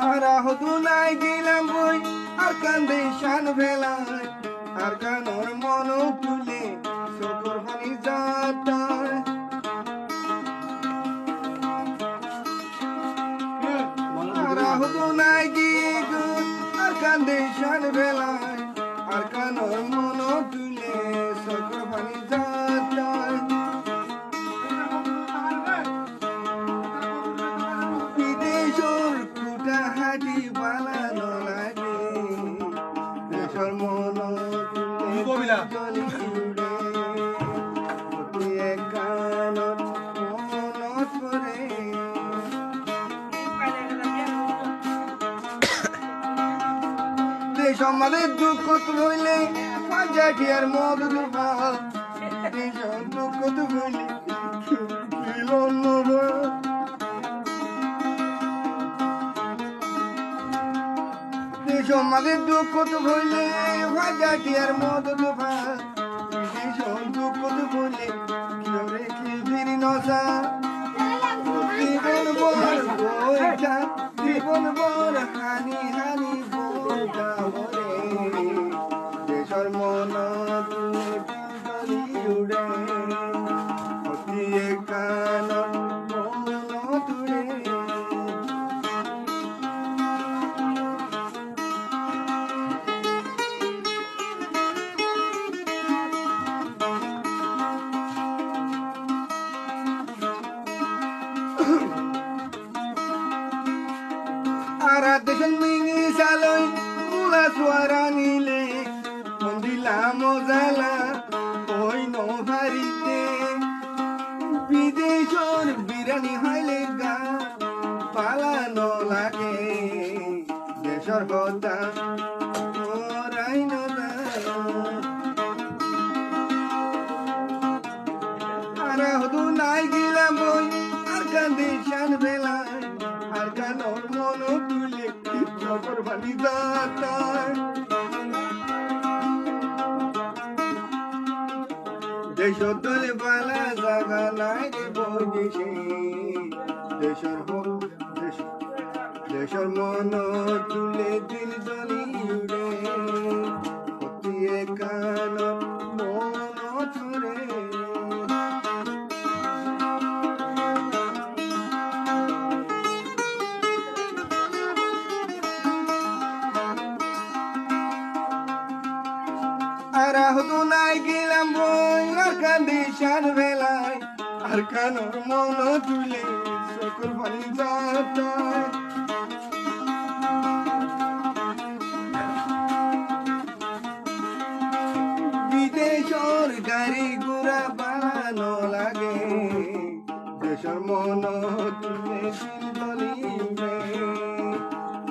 আর আহদুনাই গেলাম বই আর কান্দে শান ভেলায় আর কানোর মন তুলে চকুর পানি যাতায় আর আহদুনাই গিয়ে গুন আর কান্দে শান ভেলায় আর কানোর মন তুলে চকুর পানি যাতায় বিদেশর কুটা হাটি বানানো লাগে দেশর মন তুলে জলি উড়ে কানত মনত পরে দেশ আমাদের দুঃখ হইলে পাঞ্জাটি আর মদ দুবা দেশ দুঃখ হইলে দেশ আমাদের দুঃখ হইলে পাঞ্জাটি আর মদ দুবা দেশ দুঃখ হইলে কি ফিরি নসা জীবন বর বইটা জীবন বর হানি হানি বইটা বলে দেশর মন তুলে উড়ে অতিয়ে কান মন তুলে আর দেশন মিনি সালই মুলা সোয়ারা নিলে মন্দিলা মজালা ওই নভারিতে বিদেশর বিরানি হাইলে গা পালানো লাগে দেশর কথা ওরাই নদা আর হদু নাই গেলাম বই আর কান্দে শান বেলায় আর কানোর মন তুলে চকর বানি যাতায় দেশ তলে বালা জাগা নাই রে বইছে দেশর দেশর মন তুলে দিল জলি উড়ে অতিয়ে কান মন ছড়ে আর আহদুনাই গেলাম বই আর কান্দে শান ভেলায় আর কানোর মন তুলে সকল পানি যাতায় বিদেশর গাড়ি ঘোড়া বানানো লাগে দেশর মন তুলে দিল বলি উড়ে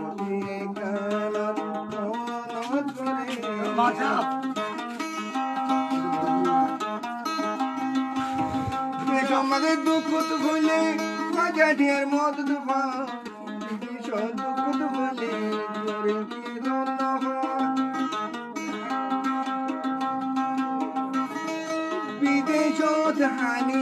অতিয়ে কানত মনত করে আমাদের দুঃখ তো হইলে মাঝাটি আর মদ দুফা দুঃখ তো হইলে বিদেশ হানি